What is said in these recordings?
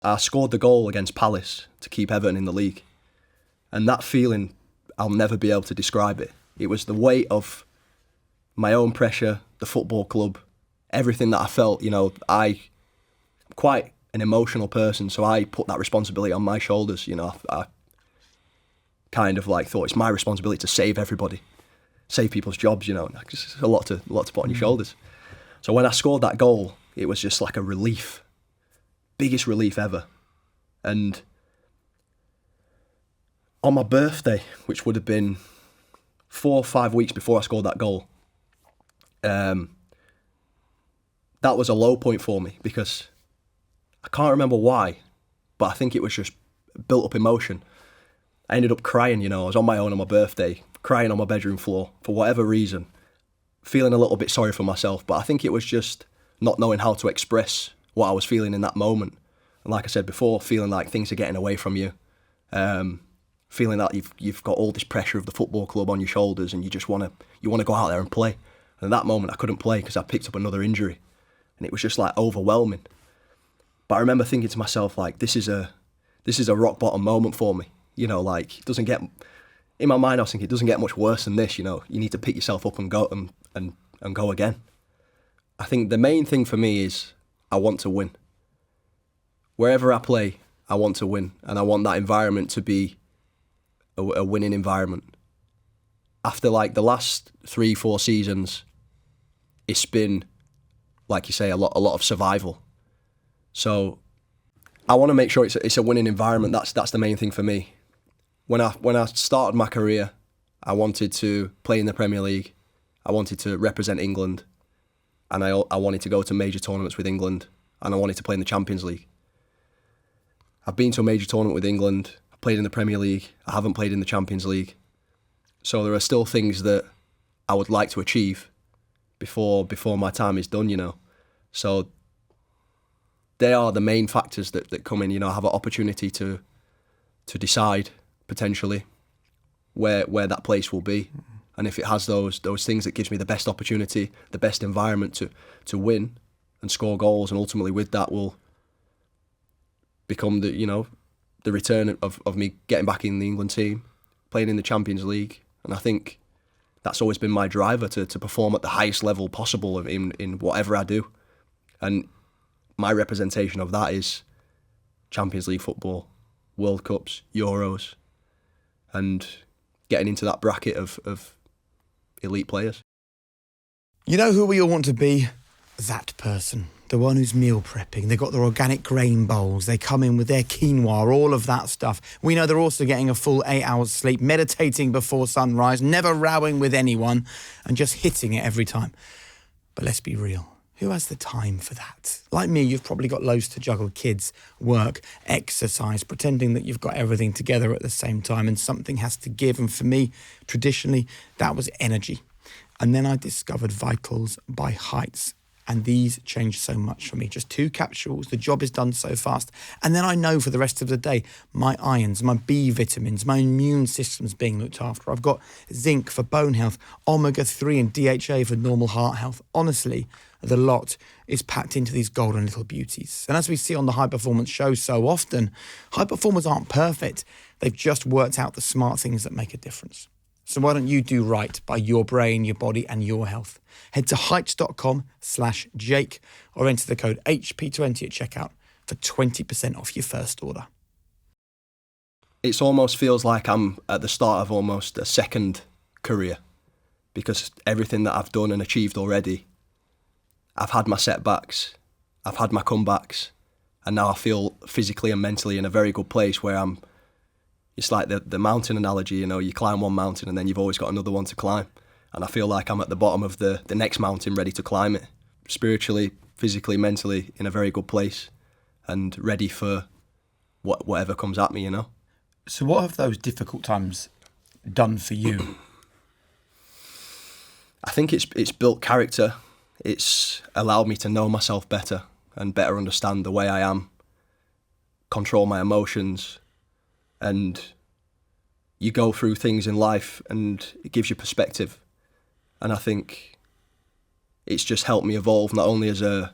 I scored the goal against Palace to keep Everton in the league. And that feeling, I'll never be able to describe it. It was the weight of my own pressure, the football club, everything that I felt. I'm quite an emotional person, so I put that responsibility on my shoulders. I kind of thought it's my responsibility to save everybody, save people's jobs. It's a lot to put on your shoulders. So when I scored that goal, it was just like a relief, biggest relief ever. And on my birthday, which would have been 4 or 5 weeks before I scored that goal, that was a low point for me because I can't remember why, but I think it was just built up emotion. I ended up crying, I was on my own on my birthday, crying on my bedroom floor for whatever reason, feeling a little bit sorry for myself, but I think it was just not knowing how to express what I was feeling in that moment. And like I said before, feeling like things are getting away from you, feeling that you've got all this pressure of the football club on your shoulders and you just want to go out there and play. And at that moment I couldn't play because I picked up another injury, and it was just overwhelming. But I remember thinking to myself, this is a rock bottom moment for me. It doesn't get, in my mind I was thinking, it doesn't get much worse than this. You need to pick yourself up and go and go again. I think the main thing for me is I want to win. Wherever I play, I want to win, and I want that environment to be a winning environment. After the last 3-4 seasons, it's been, like you say, a lot of survival. So I want to make sure it's a winning environment. That's the main thing for me. When I started my career, I wanted to play in the Premier League. I wanted to represent England, and I wanted to go to major tournaments with England, and I wanted to play in the Champions League. I've been to a major tournament with England. I played in the Premier League. I haven't played in the Champions League. So there are still things that I would like to achieve before my time is done. So they are the main factors that come in. I have an opportunity to decide potentially where that place will be, and if it has those things, that gives me the best opportunity, the best environment to win and score goals, and ultimately with that will become the return of me getting back in the England team, playing in the Champions League. And I think that's always been my driver, to perform at the highest level possible in whatever I do. And my representation of that is Champions League football, World Cups, Euros, and getting into that bracket of elite players. You know who we all want to be? That person. The one who's meal prepping. They've got their organic grain bowls. They come in with their quinoa, all of that stuff. We know they're also getting a full 8 hours sleep, meditating before sunrise, never rowing with anyone, and just hitting it every time. But let's be real. Who has the time for that? Like me, you've probably got loads to juggle: kids, work, exercise, pretending that you've got everything together at the same time, and something has to give. And for me, traditionally, that was energy. And then I discovered Vitals by Heights. And these changed so much for me. Just 2 capsules, the job is done so fast. And then I know for the rest of the day, my irons, my B vitamins, my immune system's being looked after. I've got zinc for bone health, omega-3 and DHA for normal heart health. Honestly, the lot is packed into these golden little beauties. And as we see on the High Performance Show so often, high performers aren't perfect. They've just worked out the smart things that make a difference. So why don't you do right by your brain, your body and your health? Head to heights.com/Jake or enter the code HP20 at checkout for 20% off your first order. It almost feels like I'm at the start of almost a second career, because everything that I've done and achieved already, I've had my setbacks, I've had my comebacks, and now I feel physically and mentally in a very good place where it's like the mountain analogy, you climb one mountain and then you've always got another one to climb. And I feel like I'm at the bottom of the next mountain, ready to climb it. Spiritually, physically, mentally, in a very good place and ready for whatever comes at me, So what have those difficult times done for you? I think it's built character. It's allowed me to know myself better and better understand the way I am, control my emotions, and you go through things in life and it gives you perspective. And I think it's just helped me evolve, not only as a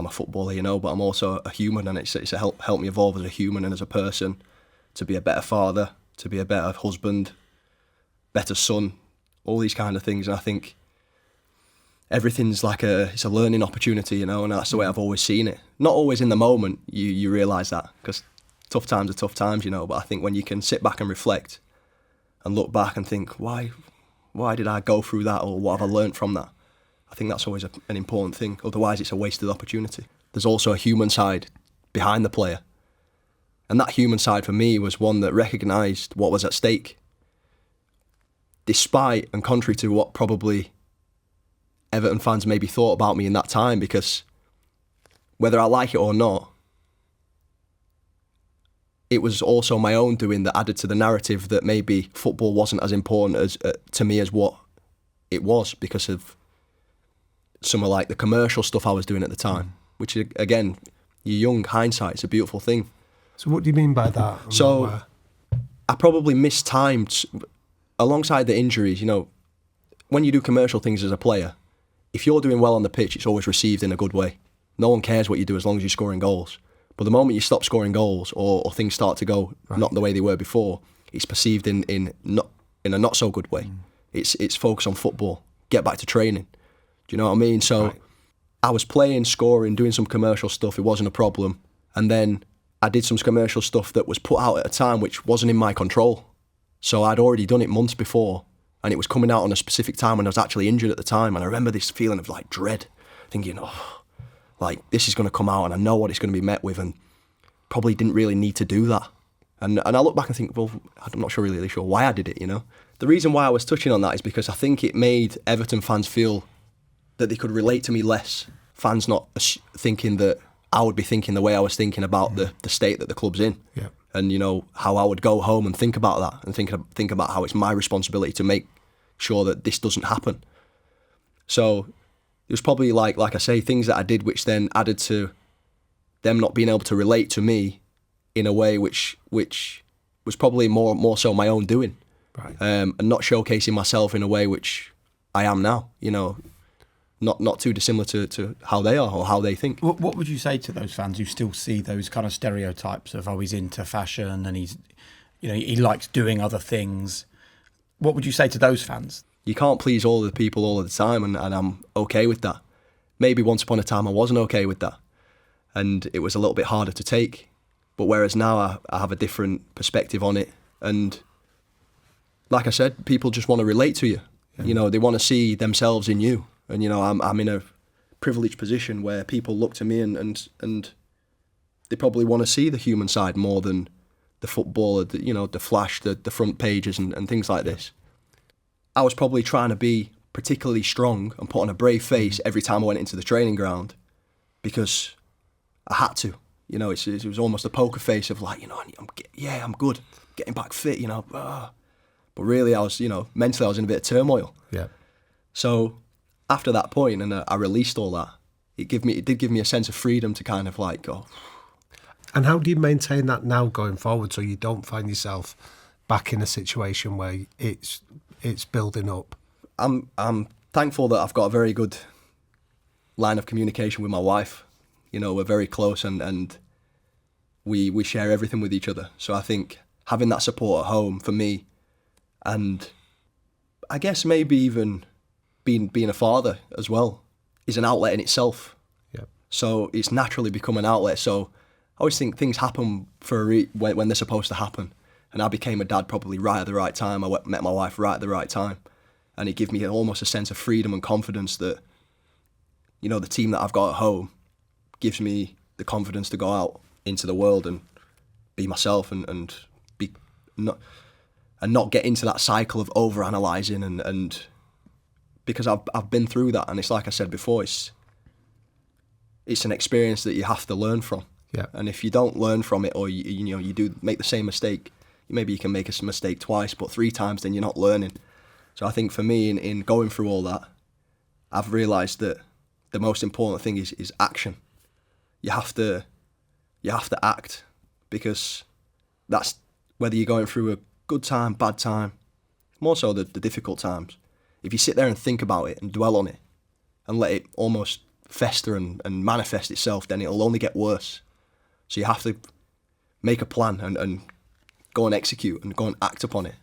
I'm a footballer, you know, but I'm also a human, and it's helped me evolve as a human and as a person, to be a better father, to be a better husband, better son, all these kind of things. And I think everything's like it's a learning opportunity, you know, and that's the way I've always seen it. Not always in the moment you realise that, because tough times are tough times, you know, but I think when you can sit back and reflect and look back and think, why did I go through that, or what have I learnt from that? I think that's always an important thing. Otherwise, it's a wasted opportunity. There's also a human side behind the player. And that human side for me was one that recognised what was at stake. Despite and contrary to what probably Everton fans maybe thought about me in that time, because whether I like it or not, it was also my own doing that added to the narrative that maybe football wasn't as important as to me as what it was, because of some of like the commercial stuff I was doing at the time, which again, you're young, hindsight's a beautiful thing. So what do you mean by that? So I probably mistimed, alongside the injuries, you know, when you do commercial things as a player, if you're doing well on the pitch, it's always received in a good way. No one cares what you do as long as you're scoring goals. But the moment you stop scoring goals, or things start to go not the way they were before, it's perceived in a not so good way. It's focus on football, get back to training. Do you know what I mean? So I was playing, scoring, doing some commercial stuff. It wasn't a problem. And then I did some commercial stuff that was put out at a time which wasn't in my control. So I'd already done it months before, and it was coming out on a specific time when I was actually injured at the time. And I remember this feeling of like dread, thinking, like this is going to come out and I know what it's going to be met with, and probably didn't really need to do that. And I look back and think, well, I'm not really sure why I did it, you know? The reason why I was touching on that is because I think it made Everton fans feel that they could relate to me less. Fans not thinking that I would be thinking the way I was thinking about the state that the club's in. Yeah. And, you know, how I would go home and think about that, and think about how it's my responsibility to make sure that this doesn't happen. So it was probably like I say, things that I did which then added to them not being able to relate to me in a way which was probably more so my own doing. Right. And not showcasing myself in a way which I am now, you know, not too dissimilar to how they are or how they think. What would you say to those fans who still see those kind of stereotypes of, he's into fashion and he's, you know, he likes doing other things? What would you say to those fans? You can't please all the people all of the time, and I'm okay with that. Maybe once upon a time I wasn't okay with that, and it was a little bit harder to take. But whereas now I have a different perspective on it, and like I said, people just want to relate to you. Yeah. You know, they want to see themselves in you. And, you know, I'm in a privileged position where people look to me and they probably want to see the human side more than the footballer, you know, the flash, the front pages and things like this. I was probably trying to be particularly strong and put on a brave face every time I went into the training ground, because I had to. You know, it was almost a poker face of like, you know, I'm good, getting back fit, you know. But really I was, you know, mentally I was in a bit of turmoil. Yeah. So after that point, and I released all that, it did give me a sense of freedom to kind of like go. And how do you maintain that now going forward, so you don't find yourself back in a situation where it's building up? I'm thankful that I've got a very good line of communication with my wife. You know, we're very close, and we share everything with each other. So I think having that support at home for me, and I guess maybe even being a father as well, is an outlet in itself. Yeah. So it's naturally become an outlet. So I always think things happen for when they're supposed to happen. And I became a dad probably right at the right time. I met my wife right at the right time. And it gave me almost a sense of freedom and confidence that, you know, the team that I've got at home gives me the confidence to go out into the world and be myself and be not get into that cycle of overanalyzing and because I've been through that, and it's like I said before, it's an experience that you have to learn from. Yeah. And if you don't learn from it, or you do make the same mistake, maybe you can make a mistake twice, but 3 times, then you're not learning. So I think for me, in going through all that, I've realised that the most important thing is action. You have to act, because that's whether you're going through a good time, bad time, more so the difficult times. If you sit there and think about it and dwell on it and let it almost fester and manifest itself, then it'll only get worse. So you have to make a plan and go and execute and go and act upon it.